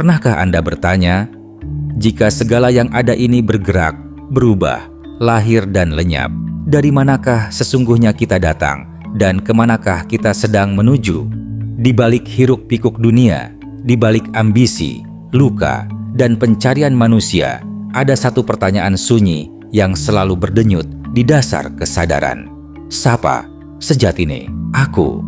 Pernahkah Anda bertanya, jika segala yang ada ini bergerak, berubah, lahir dan lenyap, dari manakah sesungguhnya kita datang dan kemanakah kita sedang menuju? Di balik hiruk-pikuk dunia, di balik ambisi, luka, dan pencarian manusia, ada satu pertanyaan sunyi yang selalu berdenyut di dasar kesadaran. Sapa sejatine aku?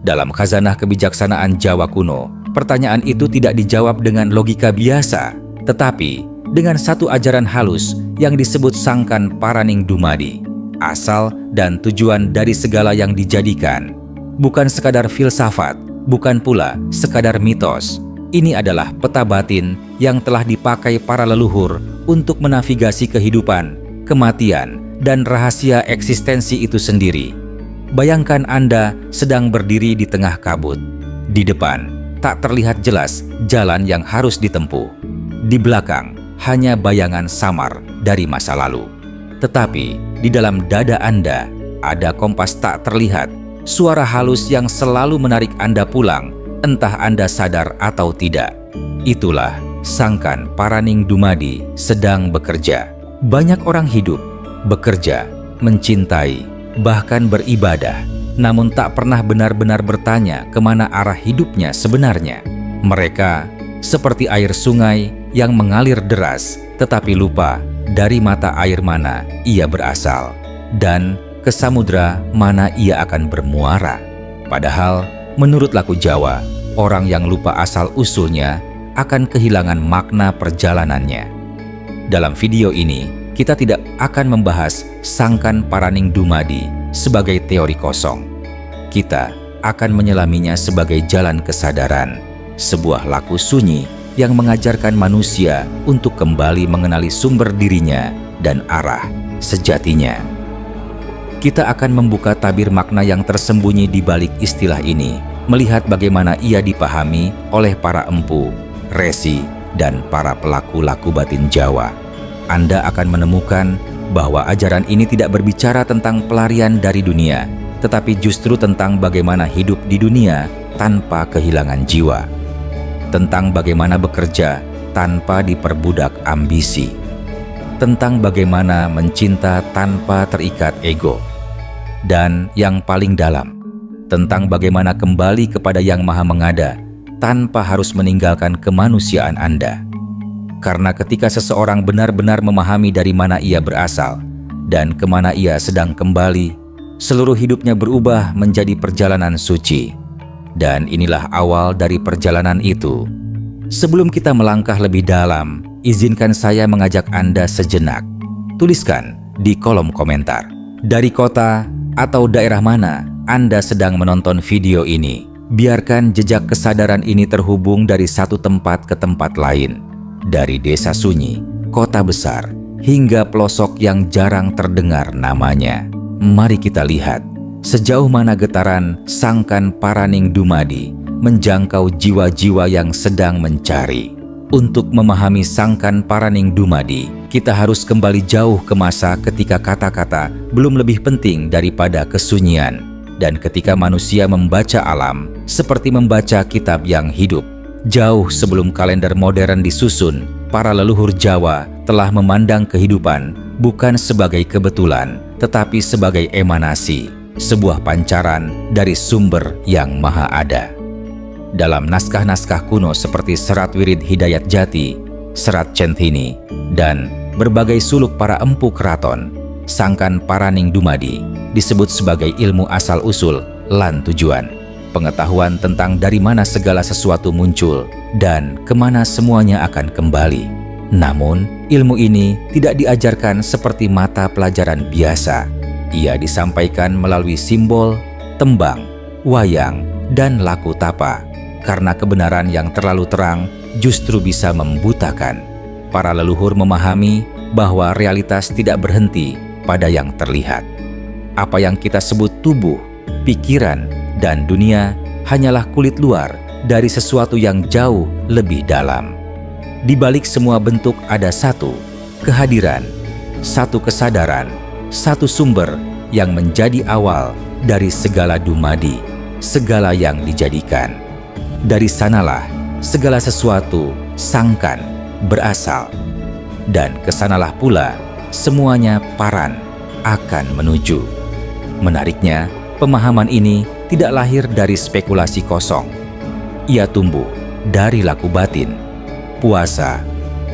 Dalam khazanah kebijaksanaan Jawa kuno, pertanyaan itu tidak dijawab dengan logika biasa, tetapi dengan satu ajaran halus yang disebut Sangkan Paraning Dumadi. Asal dan tujuan dari segala yang dijadikan bukan sekadar filsafat, bukan pula sekadar mitos. Ini adalah peta batin yang telah dipakai para leluhur untuk menavigasi kehidupan, kematian, dan rahasia eksistensi itu sendiri. Bayangkan Anda sedang berdiri di tengah kabut. Di depan, tak terlihat jelas jalan yang harus ditempuh. Di belakang, hanya bayangan samar dari masa lalu. Tetapi di dalam dada Anda ada kompas tak terlihat, suara halus yang selalu menarik Anda pulang, entah Anda sadar atau tidak. Itulah Sangkan Paraning Dumadi sedang bekerja. Banyak orang hidup, bekerja, mencintai, bahkan beribadah, namun tak pernah benar-benar bertanya kemana arah hidupnya sebenarnya. Mereka seperti air sungai yang mengalir deras, tetapi lupa dari mata air mana ia berasal dan ke samudra mana ia akan bermuara. Padahal menurut laku Jawa, orang yang lupa asal-usulnya akan kehilangan makna perjalanannya. Dalam video ini, kita tidak akan membahas Sangkan Paraning Dumadi sebagai teori kosong. Kita akan menyelaminya sebagai jalan kesadaran, sebuah laku sunyi yang mengajarkan manusia untuk kembali mengenali sumber dirinya dan arah sejatinya. Kita akan membuka tabir makna yang tersembunyi di balik istilah ini, melihat bagaimana ia dipahami oleh para empu, resi, dan para pelaku laku batin Jawa. Anda akan menemukan bahwa ajaran ini tidak berbicara tentang pelarian dari dunia, tetapi justru tentang bagaimana hidup di dunia tanpa kehilangan jiwa. Tentang bagaimana bekerja tanpa diperbudak ambisi. Tentang bagaimana mencinta tanpa terikat ego. Dan yang paling dalam, tentang bagaimana kembali kepada Yang Maha Mengada tanpa harus meninggalkan kemanusiaan Anda. Karena ketika seseorang benar-benar memahami dari mana ia berasal dan kemana ia sedang kembali, seluruh hidupnya berubah menjadi perjalanan suci. Dan inilah awal dari perjalanan itu. Sebelum kita melangkah lebih dalam, izinkan saya mengajak Anda sejenak. Tuliskan di kolom komentar, dari kota atau daerah mana Anda sedang menonton video ini. Biarkan jejak kesadaran ini terhubung dari satu tempat ke tempat lain. Dari desa sunyi, kota besar, hingga pelosok yang jarang terdengar namanya. Mari kita lihat sejauh mana getaran Sangkan Paraning Dumadi menjangkau jiwa-jiwa yang sedang mencari. Untuk memahami Sangkan Paraning Dumadi, kita harus kembali jauh ke masa ketika kata-kata belum lebih penting daripada kesunyian, dan ketika manusia membaca alam seperti membaca kitab yang hidup. Jauh sebelum kalender modern disusun, para leluhur Jawa telah memandang kehidupan bukan sebagai kebetulan, tetapi sebagai emanasi, sebuah pancaran dari sumber yang maha ada. Dalam naskah-naskah kuno seperti Serat Wirid Hidayat Jati, Serat Centhini, dan berbagai suluk para empu keraton, Sangkan Paraning Dumadi disebut sebagai ilmu asal-usul lan tujuan. Pengetahuan tentang dari mana segala sesuatu muncul dan kemana semuanya akan kembali. Namun, ilmu ini tidak diajarkan seperti mata pelajaran biasa. Ia disampaikan melalui simbol, tembang, wayang, dan laku tapa. Karena kebenaran yang terlalu terang justru bisa membutakan. Para leluhur memahami bahwa realitas tidak berhenti pada yang terlihat. Apa yang kita sebut tubuh, pikiran, dan dunia hanyalah kulit luar dari sesuatu yang jauh lebih dalam. Di balik semua bentuk ada satu kehadiran, satu kesadaran, satu sumber yang menjadi awal dari segala dumadi, segala yang dijadikan. Dari sanalah segala sesuatu sangkan berasal, dan kesanalah pula semuanya paran akan menuju. Menariknya, pemahaman ini tidak lahir dari spekulasi kosong. Ia tumbuh dari laku batin, puasa,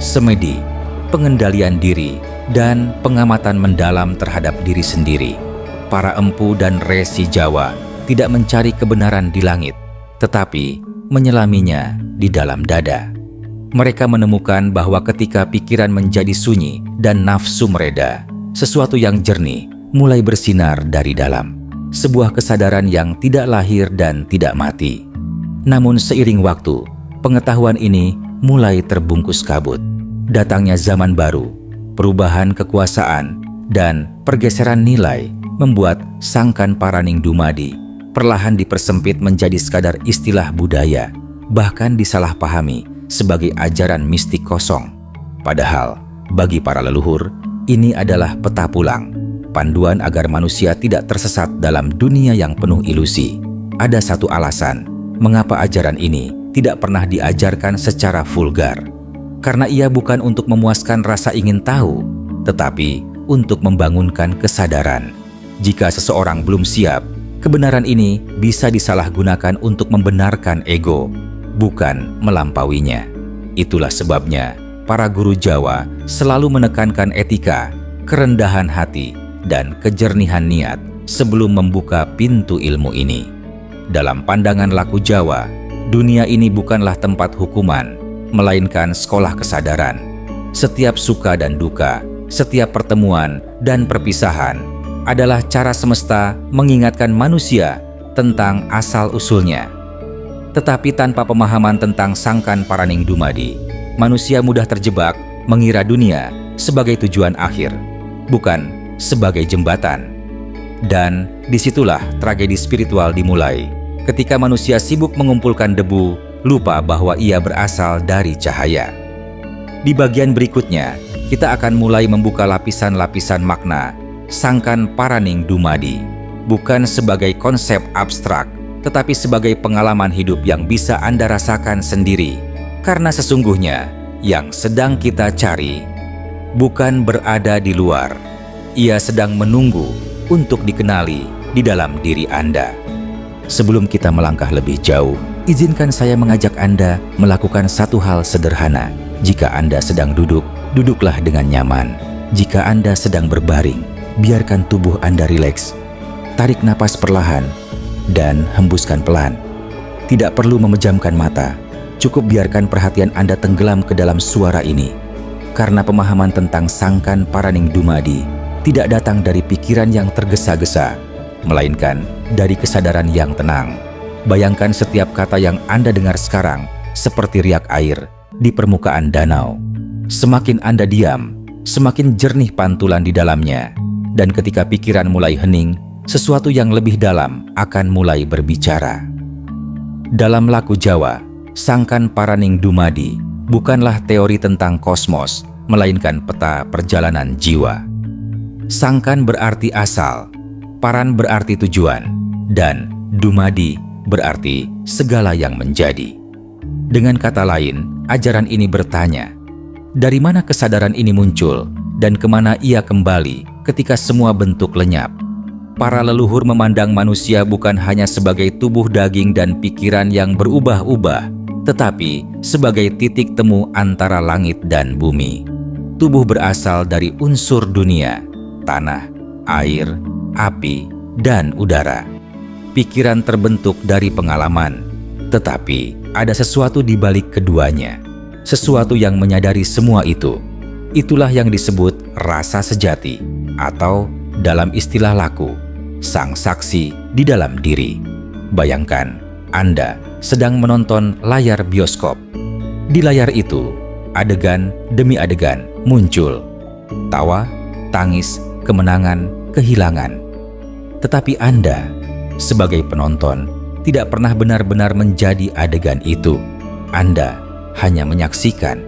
semedi, pengendalian diri, dan pengamatan mendalam terhadap diri sendiri. Para empu dan resi Jawa tidak mencari kebenaran di langit, tetapi menyelaminya di dalam dada. Mereka menemukan bahwa ketika pikiran menjadi sunyi dan nafsu mereda, sesuatu yang jernih mulai bersinar dari dalam. Sebuah kesadaran yang tidak lahir dan tidak mati. Namun seiring waktu, pengetahuan ini mulai terbungkus kabut. Datangnya zaman baru, perubahan kekuasaan, dan pergeseran nilai membuat Sangkan Paraning Dumadi perlahan dipersempit menjadi sekadar istilah budaya, bahkan disalahpahami sebagai ajaran mistik kosong. Padahal, bagi para leluhur, ini adalah peta pulang, panduan agar manusia tidak tersesat dalam dunia yang penuh ilusi. Ada satu alasan mengapa ajaran ini tidak pernah diajarkan secara vulgar. Karena ia bukan untuk memuaskan rasa ingin tahu, tetapi untuk membangunkan kesadaran. Jika seseorang belum siap, kebenaran ini bisa disalahgunakan untuk membenarkan ego, bukan melampauinya. Itulah sebabnya para guru Jawa selalu menekankan etika, kerendahan hati, dan kejernihan niat sebelum membuka pintu ilmu ini. Dalam pandangan laku Jawa, dunia ini bukanlah tempat hukuman, melainkan sekolah kesadaran. Setiap suka dan duka, setiap pertemuan dan perpisahan adalah cara semesta mengingatkan manusia tentang asal-usulnya. Tetapi tanpa pemahaman tentang Sangkan Paraning Dumadi, manusia mudah terjebak mengira dunia sebagai tujuan akhir, bukan sebagai jembatan. Dan disitulah tragedi spiritual dimulai, ketika manusia sibuk mengumpulkan debu, lupa bahwa ia berasal dari cahaya. Di bagian berikutnya, kita akan mulai membuka lapisan-lapisan makna Sangkan Paraning Dumadi, bukan sebagai konsep abstrak, tetapi sebagai pengalaman hidup yang bisa Anda rasakan sendiri. Karena sesungguhnya yang sedang kita cari bukan berada di luar, ia sedang menunggu untuk dikenali di dalam diri Anda. Sebelum kita melangkah lebih jauh, izinkan saya mengajak Anda melakukan satu hal sederhana. Jika Anda sedang duduk, duduklah dengan nyaman. Jika Anda sedang berbaring, biarkan tubuh Anda rileks. Tarik napas perlahan dan hembuskan pelan. Tidak perlu memejamkan mata, cukup biarkan perhatian Anda tenggelam ke dalam suara ini. Karena pemahaman tentang Sangkan Paraning Dumadi tidak datang dari pikiran yang tergesa-gesa, melainkan dari kesadaran yang tenang. Bayangkan setiap kata yang Anda dengar sekarang seperti riak air di permukaan danau. Semakin Anda diam, semakin jernih pantulan di dalamnya. Dan ketika pikiran mulai hening, sesuatu yang lebih dalam akan mulai berbicara. Dalam laku Jawa, Sangkan Paraning Dumadi bukanlah teori tentang kosmos, melainkan peta perjalanan jiwa. Sangkan berarti asal, Paran berarti tujuan, dan Dumadi berarti segala yang menjadi. Dengan kata lain, ajaran ini bertanya, dari mana kesadaran ini muncul dan kemana ia kembali ketika semua bentuk lenyap? Para leluhur memandang manusia bukan hanya sebagai tubuh daging dan pikiran yang berubah-ubah, tetapi sebagai titik temu antara langit dan bumi. Tubuh berasal dari unsur dunia, tanah, air, api, dan udara. Pikiran terbentuk dari pengalaman, tetapi ada sesuatu di balik keduanya, sesuatu yang menyadari semua itu. Itulah yang disebut rasa sejati, atau dalam istilah laku, sang saksi di dalam diri. Bayangkan, Anda sedang menonton layar bioskop. Di layar itu, adegan demi adegan muncul. Tawa, tangis, kemenangan, kehilangan. Tetapi Anda, sebagai penonton, tidak pernah benar-benar menjadi adegan itu. Anda hanya menyaksikan.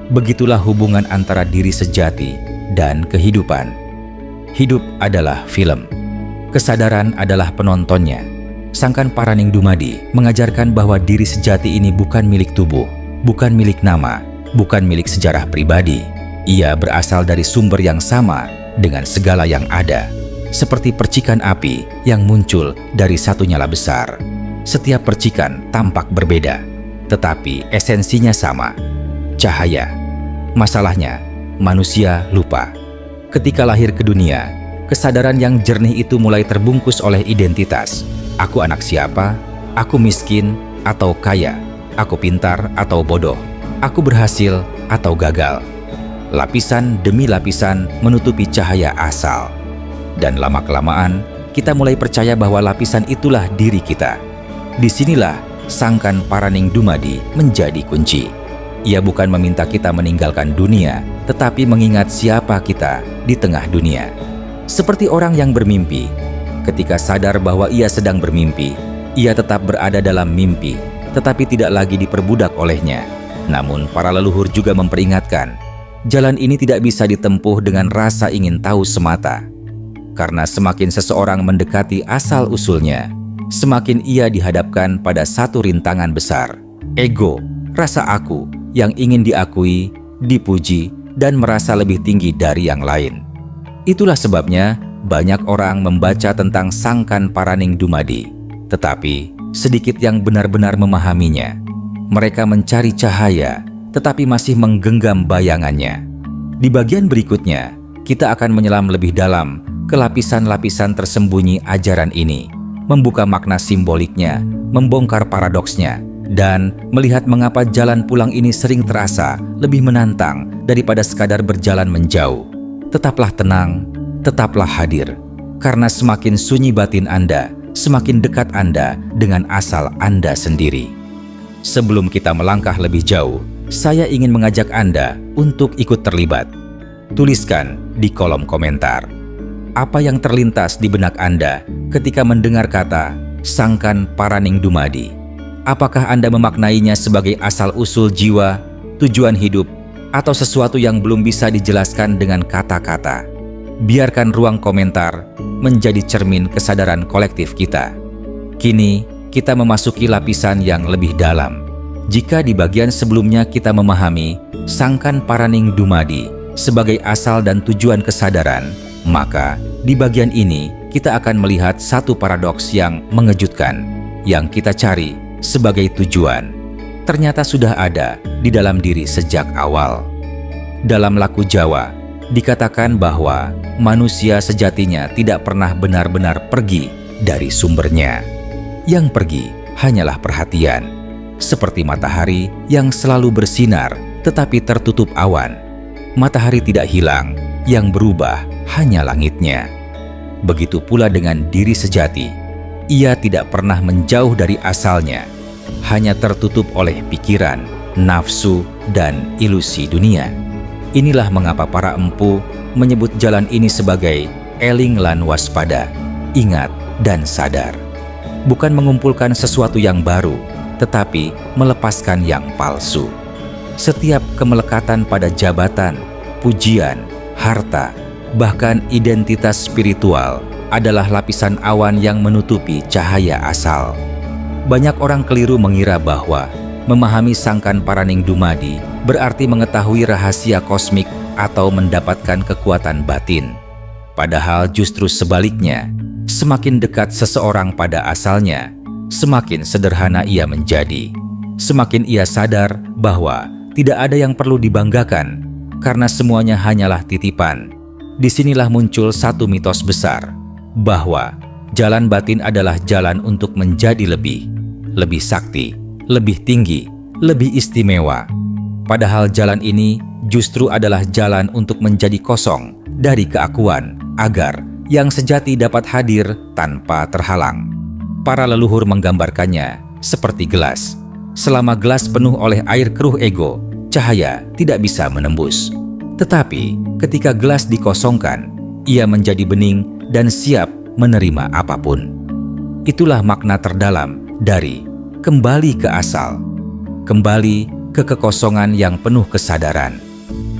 Begitulah hubungan antara diri sejati dan kehidupan. Hidup adalah film. Kesadaran adalah penontonnya. Sangkan Paraning Dumadi mengajarkan bahwa diri sejati ini bukan milik tubuh, bukan milik nama, bukan milik sejarah pribadi. Ia berasal dari sumber yang sama dengan segala yang ada, seperti percikan api yang muncul dari satu nyala besar. Setiap percikan tampak berbeda, tetapi esensinya sama, cahaya. Masalahnya, manusia lupa. Ketika lahir ke dunia, kesadaran yang jernih itu mulai terbungkus oleh identitas. Aku anak siapa? Aku miskin atau kaya? Aku pintar atau bodoh? Aku berhasil atau gagal? Lapisan demi lapisan menutupi cahaya asal. Dan lama-kelamaan, kita mulai percaya bahwa lapisan itulah diri kita. Disinilah Sangkan Paraning Dumadi menjadi kunci. Ia bukan meminta kita meninggalkan dunia, tetapi mengingat siapa kita di tengah dunia. Seperti orang yang bermimpi, ketika sadar bahwa ia sedang bermimpi, ia tetap berada dalam mimpi, tetapi tidak lagi diperbudak olehnya. Namun para leluhur juga memperingatkan, jalan ini tidak bisa ditempuh dengan rasa ingin tahu semata. Karena semakin seseorang mendekati asal-usulnya, semakin ia dihadapkan pada satu rintangan besar, ego, rasa aku yang ingin diakui, dipuji, dan merasa lebih tinggi dari yang lain. Itulah sebabnya banyak orang membaca tentang Sangkan Paraning Dumadi, tetapi sedikit yang benar-benar memahaminya. Mereka mencari cahaya, tetapi masih menggenggam bayangannya. Di bagian berikutnya, kita akan menyelam lebih dalam ke lapisan-lapisan tersembunyi ajaran ini, membuka makna simboliknya, membongkar paradoksnya, dan melihat mengapa jalan pulang ini sering terasa lebih menantang daripada sekadar berjalan menjauh. Tetaplah tenang, tetaplah hadir, karena semakin sunyi batin Anda, semakin dekat Anda dengan asal Anda sendiri. Sebelum kita melangkah lebih jauh, saya ingin mengajak Anda untuk ikut terlibat. Tuliskan di kolom komentar, apa yang terlintas di benak Anda ketika mendengar kata Sangkan Paraning Dumadi. Apakah Anda memaknainya sebagai asal-usul jiwa, tujuan hidup, atau sesuatu yang belum bisa dijelaskan dengan kata-kata? Biarkan ruang komentar menjadi cermin kesadaran kolektif kita. Kini, kita memasuki lapisan yang lebih dalam. Jika di bagian sebelumnya kita memahami Sangkan Paraning Dumadi sebagai asal dan tujuan kesadaran, maka di bagian ini kita akan melihat satu paradoks yang mengejutkan, yang kita cari sebagai tujuan ternyata sudah ada di dalam diri sejak awal. Dalam laku Jawa dikatakan bahwa manusia sejatinya tidak pernah benar-benar pergi dari sumbernya. Yang pergi hanyalah perhatian, seperti matahari yang selalu bersinar tetapi tertutup awan. Matahari tidak hilang, yang berubah hanya langitnya. Begitu pula dengan diri sejati. Ia tidak pernah menjauh dari asalnya, hanya tertutup oleh pikiran, nafsu, dan ilusi dunia. Inilah mengapa para empu menyebut jalan ini sebagai eling lan waspada, ingat dan sadar. Bukan mengumpulkan sesuatu yang baru, tetapi melepaskan yang palsu. Setiap kemelekatan pada jabatan, pujian, harta, bahkan identitas spiritual adalah lapisan awan yang menutupi cahaya asal. Banyak orang keliru mengira bahwa memahami Sangkan Paraning Dumadi berarti mengetahui rahasia kosmik atau mendapatkan kekuatan batin. Padahal justru sebaliknya, semakin dekat seseorang pada asalnya, semakin sederhana ia menjadi. Semakin ia sadar bahwa tidak ada yang perlu dibanggakan, karena semuanya hanyalah titipan. Disinilah muncul satu mitos besar, bahwa jalan batin adalah jalan untuk menjadi lebih sakti, lebih tinggi, lebih istimewa. Padahal jalan ini justru adalah jalan untuk menjadi kosong dari keakuan, agar yang sejati dapat hadir tanpa terhalang. Para leluhur menggambarkannya seperti gelas. Selama gelas penuh oleh air keruh ego, cahaya tidak bisa menembus. Tetapi ketika gelas dikosongkan, ia menjadi bening dan siap menerima apapun. Itulah makna terdalam dari kembali ke asal, kembali ke kekosongan yang penuh kesadaran.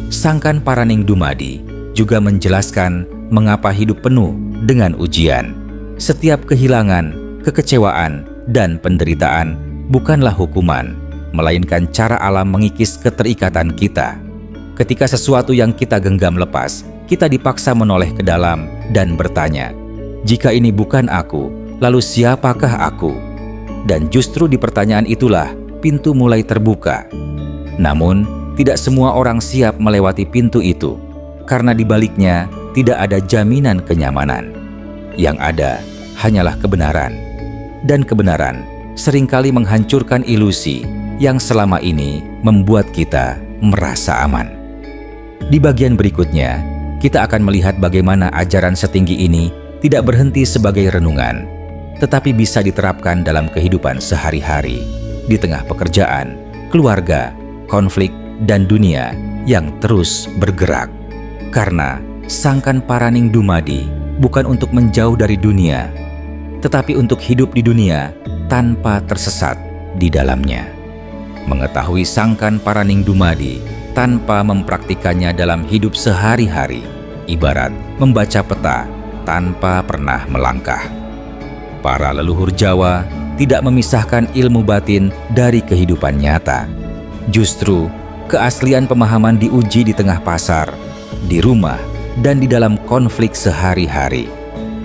Sangkan Paraning Dumadi juga menjelaskan mengapa hidup penuh dengan ujian. Setiap kehilangan, kekecewaan, dan penderitaan bukanlah hukuman, melainkan cara alam mengikis keterikatan kita. Ketika sesuatu yang kita genggam lepas, kita dipaksa menoleh ke dalam dan bertanya, "Jika ini bukan aku, lalu siapakah aku?" Dan justru di pertanyaan itulah pintu mulai terbuka. Namun, tidak semua orang siap melewati pintu itu, karena di baliknya tidak ada jaminan kenyamanan. Yang ada hanyalah kebenaran. Dan kebenaran seringkali menghancurkan ilusi yang selama ini membuat kita merasa aman. Di bagian berikutnya, kita akan melihat bagaimana ajaran setinggi ini tidak berhenti sebagai renungan, tetapi bisa diterapkan dalam kehidupan sehari-hari, di tengah pekerjaan, keluarga, konflik, dan dunia yang terus bergerak. Karena Sangkan Paraning Dumadi bukan untuk menjauh dari dunia, tetapi untuk hidup di dunia tanpa tersesat di dalamnya. Mengetahui Sangkan Paraning Dumadi tanpa mempraktikannya dalam hidup sehari-hari, ibarat membaca peta tanpa pernah melangkah. Para leluhur Jawa tidak memisahkan ilmu batin dari kehidupan nyata. Justru, keaslian pemahaman diuji di tengah pasar, di rumah, dan di dalam konflik sehari-hari.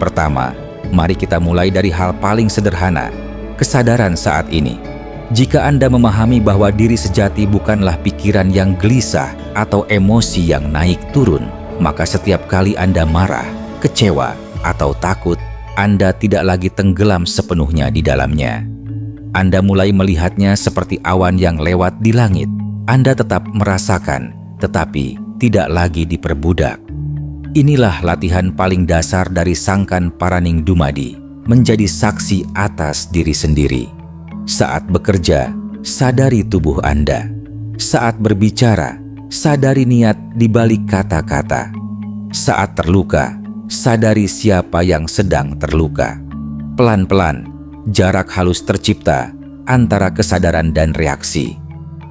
Pertama, mari kita mulai dari hal paling sederhana, kesadaran saat ini. Jika Anda memahami bahwa diri sejati bukanlah pikiran yang gelisah atau emosi yang naik turun, maka setiap kali Anda marah, kecewa, atau takut, Anda tidak lagi tenggelam sepenuhnya di dalamnya. Anda mulai melihatnya seperti awan yang lewat di langit. Anda tetap merasakan, tetapi tidak lagi diperbudak. Inilah latihan paling dasar dari Sangkan Paraning Dumadi, menjadi saksi atas diri sendiri. Saat bekerja, sadari tubuh Anda. Saat berbicara, sadari niat di balik kata-kata. Saat terluka, sadari siapa yang sedang terluka. Pelan-pelan, jarak halus tercipta antara kesadaran dan reaksi.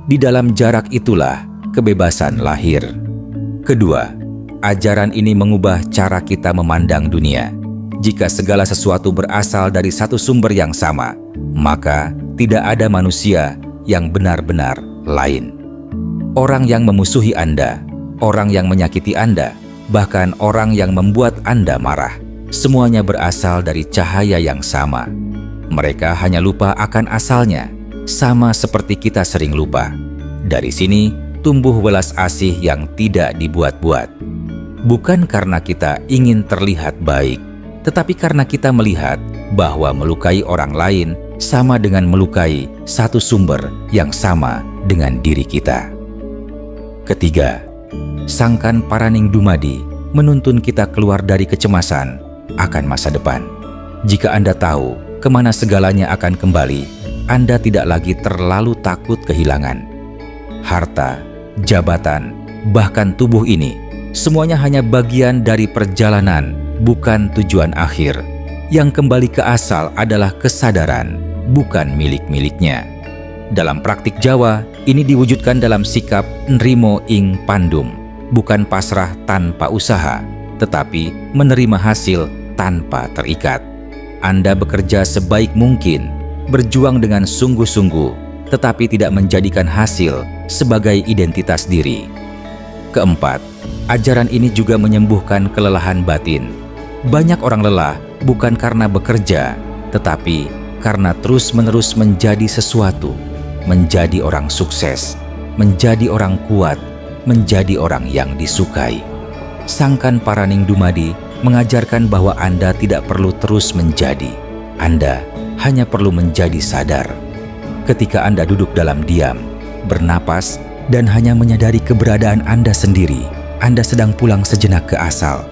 Di dalam jarak itulah kebebasan lahir. Kedua, ajaran ini mengubah cara kita memandang dunia. Jika segala sesuatu berasal dari satu sumber yang sama, maka tidak ada manusia yang benar-benar lain. Orang yang memusuhi Anda, orang yang menyakiti Anda, bahkan orang yang membuat Anda marah, semuanya berasal dari cahaya yang sama. Mereka hanya lupa akan asalnya, sama seperti kita sering lupa. Dari sini tumbuh welas asih yang tidak dibuat-buat. Bukan karena kita ingin terlihat baik, tetapi karena kita melihat bahwa melukai orang lain sama dengan melukai satu sumber yang sama dengan diri kita. Ketiga, Sangkan Paraning Dumadi menuntun kita keluar dari kecemasan akan masa depan. Jika Anda tahu kemana segalanya akan kembali, Anda tidak lagi terlalu takut kehilangan. Harta, jabatan, bahkan tubuh ini, semuanya hanya bagian dari perjalanan, bukan tujuan akhir. Yang kembali ke asal adalah kesadaran, bukan milik-miliknya. Dalam praktik Jawa, ini diwujudkan dalam sikap nrimo ing pandum, bukan pasrah tanpa usaha, tetapi menerima hasil tanpa terikat. Anda bekerja sebaik mungkin, berjuang dengan sungguh-sungguh, tetapi tidak menjadikan hasil sebagai identitas diri. Keempat, ajaran ini juga menyembuhkan kelelahan batin. Banyak orang lelah bukan karena bekerja, tetapi karena terus-menerus menjadi sesuatu, menjadi orang sukses, menjadi orang kuat, menjadi orang yang disukai. Sangkan Paraning Dumadi mengajarkan bahwa Anda tidak perlu terus menjadi. Anda hanya perlu menjadi sadar. Ketika Anda duduk dalam diam, bernapas, dan hanya menyadari keberadaan Anda sendiri, Anda sedang pulang sejenak ke asal.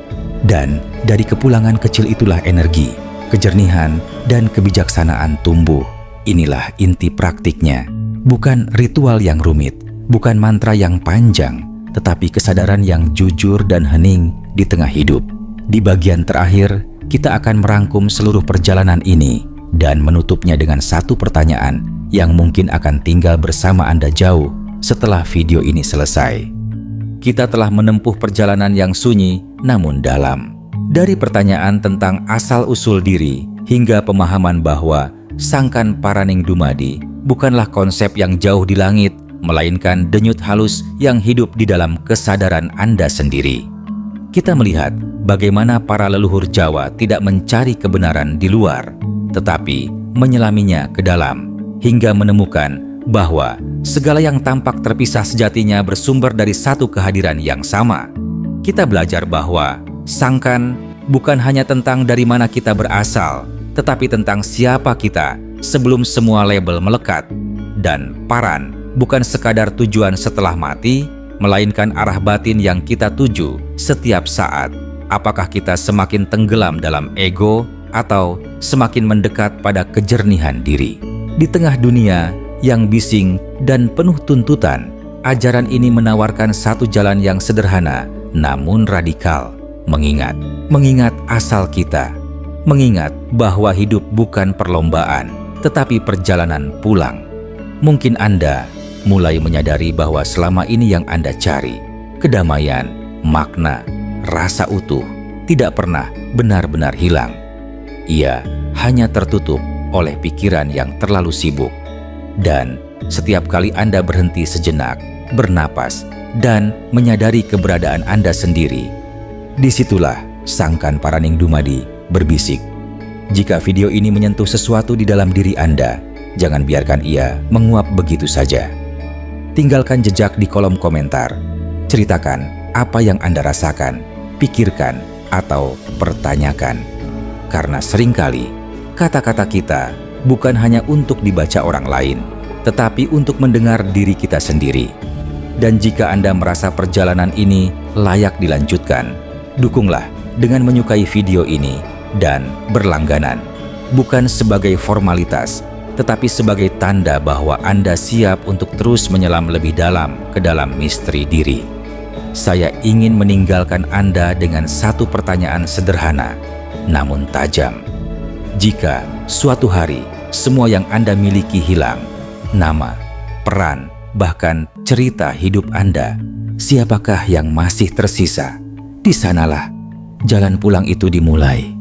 Dan dari kepulangan kecil itulah energi, kejernihan, dan kebijaksanaan tumbuh. Inilah inti praktiknya. Bukan ritual yang rumit, bukan mantra yang panjang, tetapi kesadaran yang jujur dan hening di tengah hidup. Di bagian terakhir, kita akan merangkum seluruh perjalanan ini dan menutupnya dengan satu pertanyaan yang mungkin akan tinggal bersama Anda jauh setelah video ini selesai. Kita telah menempuh perjalanan yang sunyi namun dalam. Dari pertanyaan tentang asal-usul diri hingga pemahaman bahwa Sangkan Paraning Dumadi bukanlah konsep yang jauh di langit, melainkan denyut halus yang hidup di dalam kesadaran Anda sendiri. Kita melihat bagaimana para leluhur Jawa tidak mencari kebenaran di luar, tetapi menyelaminya ke dalam, hingga menemukan bahwa segala yang tampak terpisah sejatinya bersumber dari satu kehadiran yang sama. Kita belajar bahwa Sangkan bukan hanya tentang dari mana kita berasal, tetapi tentang siapa kita sebelum semua label melekat. Dan Paran bukan sekadar tujuan setelah mati, melainkan arah batin yang kita tuju setiap saat. Apakah kita semakin tenggelam dalam ego atau semakin mendekat pada kejernihan diri? Di tengah dunia yang bising dan penuh tuntutan, ajaran ini menawarkan satu jalan yang sederhana namun radikal. Mengingat asal kita, mengingat bahwa hidup bukan perlombaan, tetapi perjalanan pulang. Mungkin Anda mulai menyadari bahwa selama ini yang Anda cari, kedamaian, makna, rasa utuh, tidak pernah benar-benar hilang. Ia hanya tertutup oleh pikiran yang terlalu sibuk. Dan setiap kali Anda berhenti sejenak, bernapas, dan menyadari keberadaan Anda sendiri, disitulah Sangkan Paraning Dumadi berbisik. Jika video ini menyentuh sesuatu di dalam diri Anda, jangan biarkan ia menguap begitu saja. Tinggalkan jejak di kolom komentar. Ceritakan apa yang Anda rasakan, pikirkan, atau pertanyakan. Karena seringkali kata-kata kita bukan hanya untuk dibaca orang lain, tetapi untuk mendengar diri kita sendiri. Dan jika Anda merasa perjalanan ini layak dilanjutkan, dukunglah dengan menyukai video ini dan berlangganan. Bukan sebagai formalitas, tetapi sebagai tanda bahwa Anda siap untuk terus menyelam lebih dalam ke dalam misteri diri. Saya ingin meninggalkan Anda dengan satu pertanyaan sederhana, namun tajam. Jika suatu hari semua yang Anda miliki hilang, nama, peran, bahkan cerita hidup Anda, siapakah yang masih tersisa? Di sanalah jalan pulang itu dimulai.